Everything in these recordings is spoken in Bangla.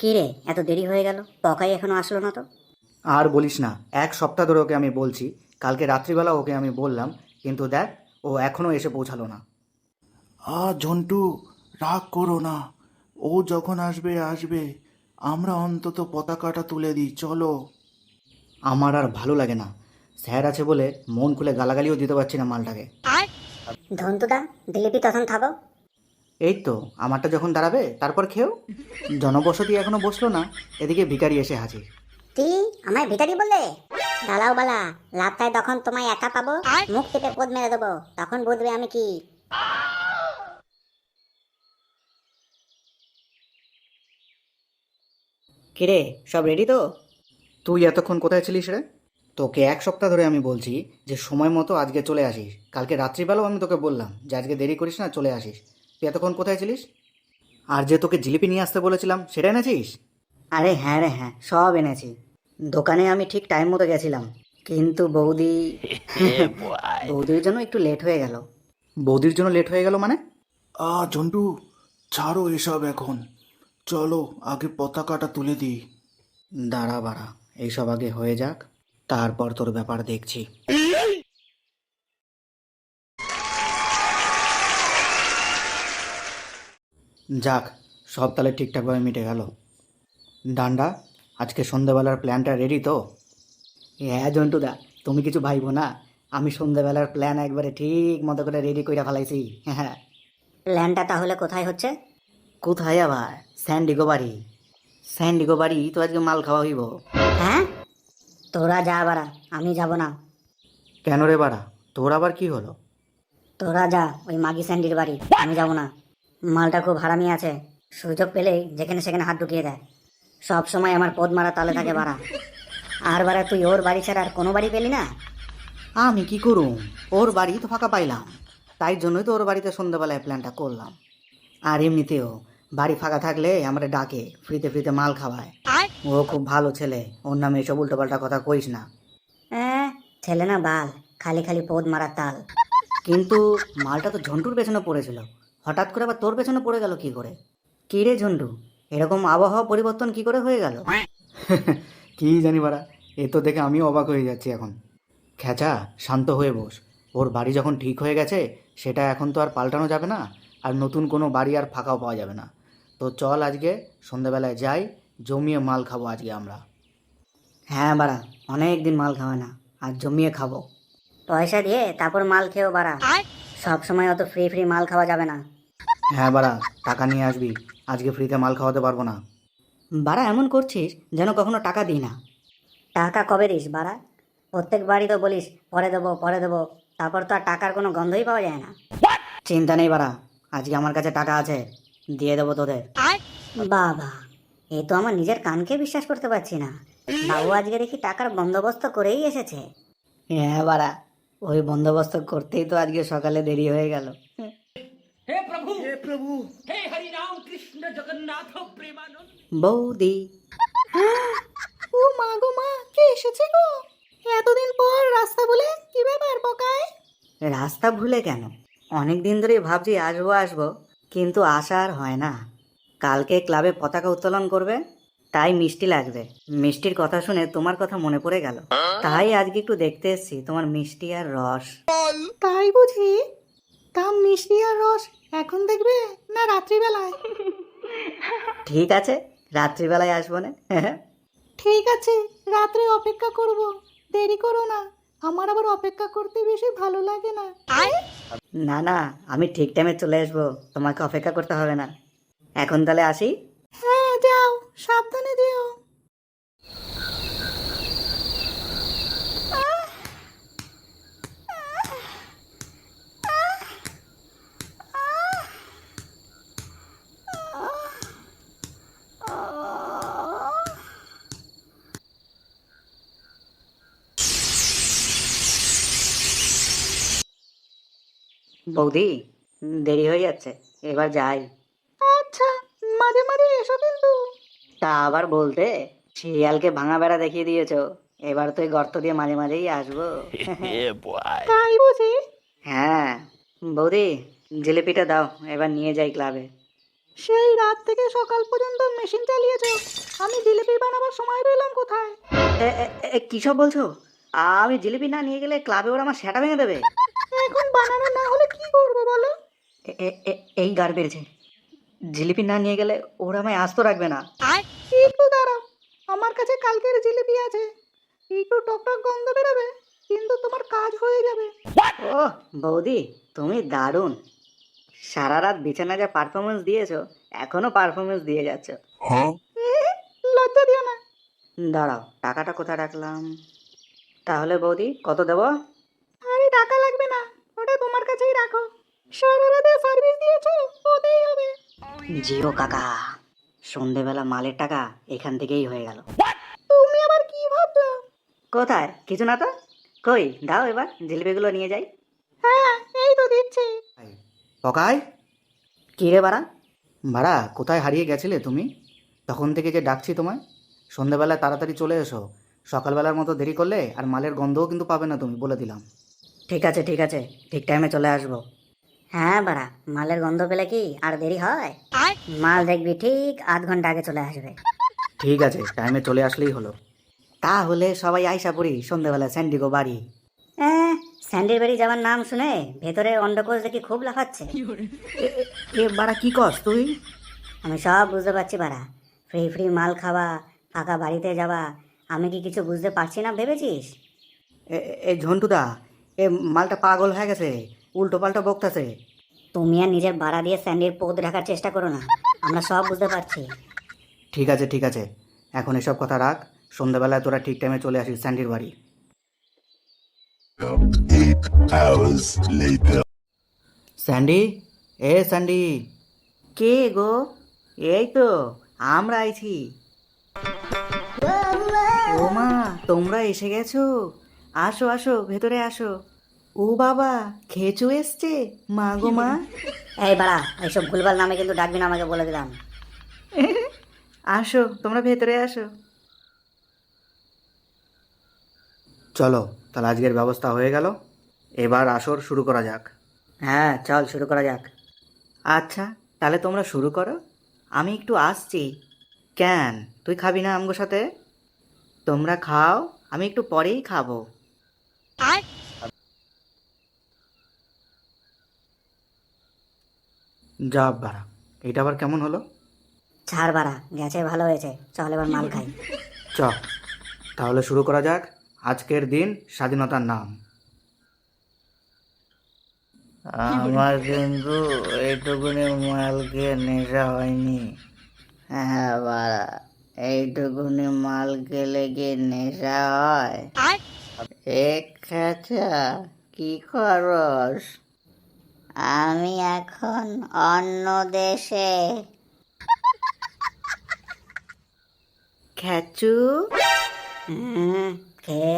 কি রে, এত দেরি হয়ে গেল, পকাই এখনো আসলো না তো? আর বলিস না, 1 সপ্তাহ ধরে ওকে আমি বলছি। কালকে রাত্রিবেলা ওকে আমি বললাম, কিন্তু দেখ, ও এখনও এসে পৌঁছালো না। ঝন্টু, রাগ করো না। ও যখন আসবে আসবে। আমরা অন্তত পতাকাটা তুলে দিই, চলো। আমার আর ভালো লাগে না। স্যার আছে বলে মন খুলে গালাগালিও দিতে পারছি না মালটাকে। ধন্তুদা, দিলীপি তখন থাকো। এই তো, আমারটা যখন দাঁড়াবে তারপর খেয়েও। জনবসতি এখনো বসলো না, এদিকে ভিখারি এসে হাজির। কি আমায় ভিটারি বললে? দালাও বালা, লাভটায় তখন তোমায় একা পাবো, মুখ টিপে পদ মেরে দেবো, তখন বুঝবে আমি কি। কিরে, সব রেডি তো? তুই এতক্ষণ কোথায় ছিলিস রে? তোকে 1 সপ্তাহ ধরে আমি বলছি যে সময় মতো আজকে চলে আসিস। কালকে রাত্রিবেলাও আমি তোকে বললাম যে আজকে দেরি করিস না, চলে আসিস। তুই এতক্ষণ কোথায় ছিলিস? আর যে তোকে জিলিপি নিয়ে আসতে বলেছিলাম সেটা এনেছিস? আরে হ্যাঁ রে হ্যাঁ, সব এনেছি। দোকানে আমি ঠিক টাইম মতো গেছিলাম, কিন্তু বৌদির জন্য একটু লেট হয়ে গেল। বৌদির জন্য লেট হয়ে গেল মানে? ঝন্টু, ছাড়ো এসব এখন। চলো আগে পতাকাটা তুলে দিই। দাঁড়া বাড়া, এইসব আগে হয়ে যাক, তারপর তোর ব্যাপার দেখছি। যাক, সব তাহলে ঠিকঠাকভাবে মিটে গেল। ডান্ডা, আজকে সন্ধ্যাবেলার প্ল্যানটা রেডি তো? হ্যাঁ জন্টুদা, তুমি কিছু ভাইবো না, আমি সন্ধ্যাবেলার প্ল্যান একবারে ঠিক মতো করে রেডি করে ফেলাইছি। হ্যাঁ। প্ল্যানটা তাহলে কোথায় হচ্ছে? কোথায় আবার? স্যান্ডিগো বাড়ি। স্যান্ডিগো বাড়ি তো আজকে মাল খাওয়া হইব। হ্যাঁ, তোরা যা বাড়া, আমি যাব না। কেন রে বাড়া, তোর আবার কি হলো? তোরা যা ওই মাগি স্যান্ডির বাড়ি, আমি যাব না। মালটা খুব হারামি আছে, সুযোগ পেলেই যেখানে সেখানে হাত ঢুকিয়ে দেয়। সব সময় আমার পদ মারা তালে থাকে বাড়া। আর বাড়া, তুই ওর বাড়ি ছাড়া আর কোনো বাড়ি পেলি না? আমি কি করুম, ওর বাড়ি তো ফাঁকা পাইলাম, তাই জন্যই তো ওর বাড়িতে সন্ধ্যাবেলায় প্ল্যানটা করলাম। আর এমনিতেও বাড়ি ফাঁকা থাকলে আমরা ডাকে, ফ্রিতে ফ্রিতে মাল খাওয়ায়। ও খুব ভালো ছেলে, ওর নামে এসব উল্টোপাল্টা কথা কইস না। হ্যাঁ, ছেলে না বাল, খালি খালি পদ মারার তাল। কিন্তু মালটা তো ঝন্টুর পেছনে পড়েছিল, হঠাৎ করে আবার তোর পেছনে পড়ে গেল কি করে? কি রে ঝন্টু, এরকম আবহাওয়া পরিবর্তন কি করে হয়ে গেল? কি জানি বাড়া, এ তো দেখে আমিও অবাক হয়ে যাচ্ছি এখন। খেচা, শান্ত হয়ে বস। ওর বাড়ি যখন ঠিক হয়ে গেছে, সেটা এখন তো আর পাল্টানো যাবে না। আর নতুন কোনো বাড়ি আর ফাঁকাও পাওয়া যাবে না। তো চল আজকে সন্ধ্যাবেলায় যাই, জমিয়ে মাল খাবো আজকে আমরা। হ্যাঁ বাড়া, অনেক দিন মাল খাওয়া না, আর জমিয়ে খাবো। পয়সা দিয়ে তারপর মাল খেয়েও বাড়া, সব সময় অত ফ্রি ফ্রি মাল খাওয়া যাবে না। হ্যাঁ বাড়া, টাকা নিয়ে আসবি, আজকে ফ্রিতে মাল খাওয়াতে পারবো না। বাড়া এমন করছিস যেন কখনো টাকা দিই না। টাকা কবে দিস বাড়া? প্রত্যেক বাড়ি তো বলিস পরে দেবো পরে দেবো, তারপর তো আর টাকার কোনো গন্ধই পাওয়া যায় না। চিন্তা নেই বাড়া, আজকে আমার কাছে টাকা আছে, দিয়ে দেবো তোদের। বাবা, এ তো আমার নিজের কানকে বিশ্বাস করতে পারছি না। বাবু আজকে দেখি টাকার বন্দোবস্ত করেই এসেছে। হ্যাঁ বাড়া, ওই বন্দোবস্ত করতেই তো আজকে সকালে দেরি হয়ে গেল। বৌদি। ও মা গো মা, কে এসেছে গো? এতদিন পর রাস্তা বলে, কি ব্যাপার পকায়? রাস্তা ভুলে কেন, অনেক দিন ধরেই ভাবছি আসবো আসবো, কিন্তু আসা আর হয় না। কালকে ক্লাবে পতাকা উত্তোলন করবে, তাই মিষ্টি লাগবে। মিষ্টির কথা শুনে তোমার কথা মনে পড়ে গেল, তাই আজকে একটু দেখতে এসেছি তোমার মিষ্টি আর রস। তাই বুঝি? তা মিষ্টি আর রস এখন দেখবে না রাত্রিবেলায়? ঠিক আছে, রাত্রিবেলায় আসবো না। ঠিক আছে, রাত্রে অপেক্ষা করব, দেরি করো না। আমার আবার অপেক্ষা করতে বেশি ভালো লাগে না। না না, আমি ঠিক টাইমে চলে আসবো, তোমাকে অপেক্ষা করতে হবে না। এখন তাহলে আসি। হ্যাঁ যাও, সাবধানে যেও। বৌদি, দেরি হয়ে যাচ্ছে, এবার যাই। আচ্ছা, মাঝে মাঝে এসো কিন্তু। তা আবার বলতে, শিয়ালকে ভাঙা বেড়া দেখিয়ে দিয়েছো, এবার তো এই গর্ত দিয়ে মাঝে মাঝেই আসবো। তাই বুঝি? হ্যাঁ। বৌদি, জিলিপিটা দাও, এবার নিয়ে যাই ক্লাবে। সেই রাত থেকে সকাল পর্যন্ত মেশিন চালিয়েছো, আমি জিলিপি বানাবার সময় পেলাম কোথায়? কী সব বলছো? আমি জিলিপি না নিয়ে গেলে ক্লাবে ওরা আমার সেটা ভেঙে দেবে। এখন বানানো না হলে কি করবো বলো? এই গার বেড়েছে, জিলিপি না নিয়ে গেলে ওরা আমায় আস্ত রাখবে না। একটু দাঁড়াও, আমার কাছে কালকের জিলিপি আছে, একটু টকটক গন্ধ বেরোবে, কিন্তু তোমার কাজ হয়ে যাবে। ও বৌদি, তুমি দারুণ। সারা রাত বিছানা যা পারফরমেন্স দিয়েছো, এখনো পারফরমেন্স দিয়ে যাচ্ছ। লজ্জা দিও না। দাঁড়াও, টাকাটা কোথায় রাখলাম? তাহলে বৌদি কত দেবো? আরে টাকা লাগবে না, ওটা তোমার কাছেই রাখো। সারা রাতে সার্ভিস দিয়েছো, ওতেই হবে। জিও কাকা, সন্ধেবেলা মালের টাকা এখান থেকেই হয়ে গেল। তুমি আবার কি ভাবছো? কোথায়? কিছু না তো। কই দাও এবার জিলিপিগুলো নিয়ে যাই। হ্যাঁ, এই তো দিচ্ছি। পকাই, কি রে বাড়া? বাড়া কোথায় হারিয়ে গেছিলে তুমি? তখন থেকে যে ডাকছি তোমায়। সন্ধ্যাবেলায় তাড়াতাড়ি চলে এসো, সকালবেলার মতো দেরি করলে আর মালের গন্ধও কিন্তু পাবে না তুমি, বলে দিলাম। ঠিক আছে ঠিক আছে, ঠিক টাইমে চলে আসবো। হ্যাঁ বাড়া, মালের গন্ধ পেলে কি আর দেরি হয়? মাল দেখবি ঠিক 8 ঘন্টা আগে চলে আসবে। ঠিক আছে, টাইমে চলে আসলেই হলো। তাহলে সবাই আইসা পড়ি সন্ধ্যেবেলা স্যান্ডিগো বাড়ি। স্যান্ডির বাড়ি যাওয়ার নাম শুনে ভেতরে অন্ডকোষ দেখি খুব লাফাচ্ছে। এ বাড়া কি কস তুই? আমি সব বুঝতে পারছি বাড়া, ফ্রি ফ্রি মাল খাওয়া, ফাঁকা বাড়িতে যাওয়া, আমি কি কিছু বুঝতে পারছি না ভেবেছিস? এই ঝন্টুদা, এ মালটা পাগল হয়ে গেছে, উল্টো পাল্টা বকতাছে। তুমি আর নিজের বাড়া দিয়ে স্যান্ডির পোদ ঢাকার চেষ্টা করো না, আমরা সব বুঝতে পারছি। ঠিক আছে ঠিক আছে, এখন এসব কথা রাখ। সন্ধ্যাবেলায় তোরা ঠিক টাইমে চলে আসিস স্যান্ডির বাড়ি। 8 hours later. স্যান্ডি, এ স্যান্ডি। কে গো? এই তো আমরা আইছি। ও মা, তোমরা এসে গেছো? আসো আসো, ভেতরে আসো। ও বাবা, খেচু এসছে, মা গো মা। এই বাড়া, এইসব ভুলভাল নামে কিন্তু ডাকবি না আমাকে, বলে দিলাম। আসো তোমরা ভেতরে আসো। চলো তাহলে আজকের ব্যবস্থা হয়ে গেল, এবার আসর শুরু করা যাক। হ্যাঁ চল শুরু করা যাক। আচ্ছা তাহলে তোমরা শুরু করো, আমি একটু আসছি। কেন, তুই খাবি না আমগো সাথে? তোমরা খাও, আমি একটু পরেই খাবো। যা বাড়া, এটা আবার কেমন হলো? ছাড় বাড়া, গেছে ভালো হয়েছে, চল এবার মাল খাই। চ, তাহলে শুরু করা যাক। আজকের দিন স্বাধীনতার নাম। আমার কিন্তু এইটুকুনি মালকে নেশা হয়নি। হ্যাঁ বাড়া, এইটুকুনি মাল খেলে কি নেশা হয়? এক খাঁচা কি খরচ? আমি এখন অন্য দেশে। খেচু, খে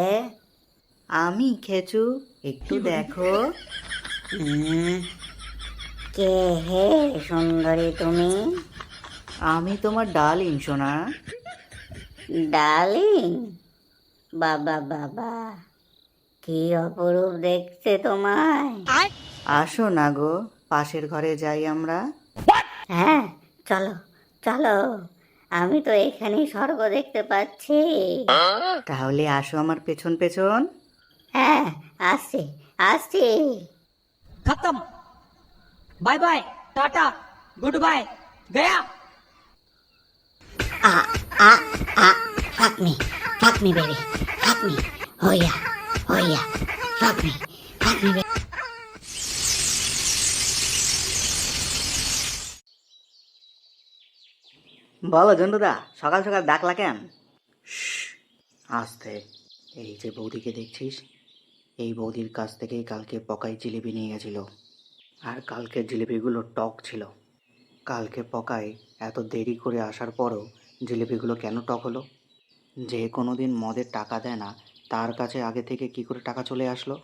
আমি খেচু, একটু দেখো। কে হে সুন্দরী তুমি? আমি তোমার ডার্লিং সোনা। ডার্লিং? বাবা বাবা, কি অপরূপ দেখতে তোমায়। আসো না গো, পাশের ঘরে যাই আমরা। হ্যাঁ চলো চলো, আমি তো এখানেই স্বর্গ দেখতে পাচ্ছি। তাহলে আসো আমার পেছন পেছন। হ্যাঁ আসছি আসছি। खत्म। Bye bye, tata, goodbye, गया। Fuck me baby, fuck me, oh yeah, fuck me baby. বলো ঝন্টুদা, সকাল সকাল ডাকলা কেন? আস্তে, এই যে বৌদিকে দেখছিস, এই বৌদির কাছ থেকেই কালকে পকাই জিলিপি নিয়ে গেছিল। আর কালকের জিলিপিগুলো টক ছিল। কালকে পকাই এত দেরি করে আসার পরও জিলিপিগুলো কেন টক হলো? যে কোনো দিন মদের টাকা দেয় না, তার কাছে আগে থেকে কি করে টাকা চলে আসলো?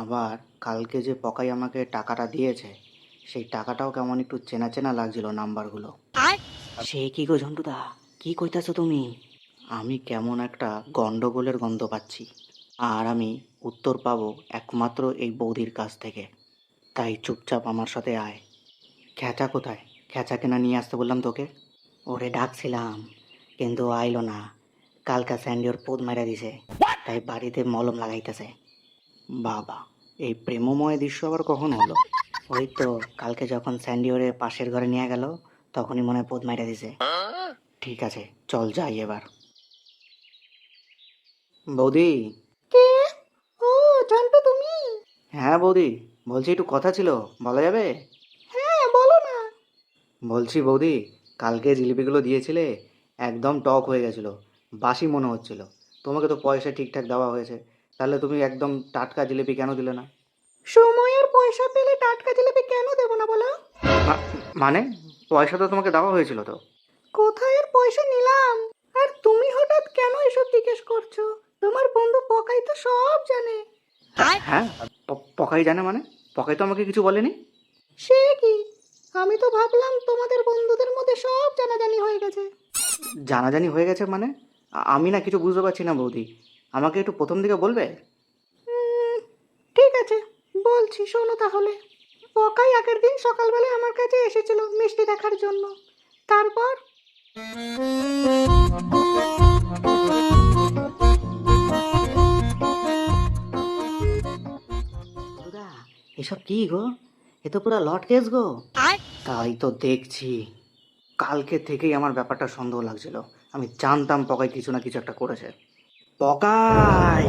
আবার কালকে যে পকাই আমাকে টাকাটা দিয়েছে, সেই টাকাটাও কেমন একটু চেনা চেনা লাগছিল নাম্বারগুলো। সে কি গো ঝন্টুদা, কি কইতাছো তুমি? আমি কেমন একটা গন্ডগোলের গন্ধ পাচ্ছি, আর আমি উত্তর পাবো একমাত্র এই বৌদির কাছ থেকে। তাই চুপচাপ আমার সাথে আয়। খেচা কোথায়? খেচাকে না নিয়ে আসতে বললাম তোকে? ওরে ডাকছিলাম কিন্তু ও আইলো না। কালকা স্যান্ডি ওর পোদ মারা দিছে, তাই বাড়িতে মলম লাগাইতেছে। বাবা, এই প্রেমময় দৃশ্য আবার কখন হলো? ওই তো কালকে যখন স্যান্ডি ওরে পাশের ঘরে নিয়ে গেল তখনই মনে হয় পোদ মারা দিছে। ঠিক আছে, চল যাই এবার। বৌদি। কে? ও ঝন্টু, তুমি? হ্যাঁ বৌদি, বলছি একটু কথা ছিল, বলা যাবে? হ্যাঁ, বলো না। বলছি বৌদি, কালকে জিলিপিগুলো দিয়েছিলে, একদম টক হয়ে গেছিলো, বাসি মনে হচ্ছিল। তোমাকে তো পয়সা ঠিকঠাক দেওয়া হয়েছে, তাহলে তুমি একদম টাটকা জিলিপি কেন দিলে না? সময় আর পয়সা পেলে টাটকা জিলিপি কেন দেবো না বলো? মা- মানে পয়সা তো তোমাকে দেওয়া হয়েছিল তো? কোথায় আর পয়সা নিলাম? আর তুমি হঠাৎ কেন এসব জিজ্ঞেস করছো? তোমার বন্ধু পকাই তো সব জানে। হ্যাঁ, পকাই জানে মানে? পকাই তো আমাকে কিছু বলেনি। সে কি? আমি তো ভাবলাম তোমাদের বন্ধুদের মধ্যে সব জানাজানি হয়ে গেছে। জানাজানি হয়ে গেছে মানে? আমি না কিছু বুঝতে পারছি না বৌদি, আমাকে একটু প্রথম দিকে বলবে? ঠিক আছে, বলছি শোনো তাহলে। পকাই আগের দিন সকালবেলা আমার কাছে এসেছিল মিষ্টি দেখার জন্য। তারপর দুদা, এসব কি গো? এ তো পুরো লট কেস গো। তাই তো দেখছি, কালকে থেকেই আমার ব্যাপারটা সন্দেহ লাগছিল। আমি জানতাম পকাই কিছু না কিছু একটা করেছে। পকাই!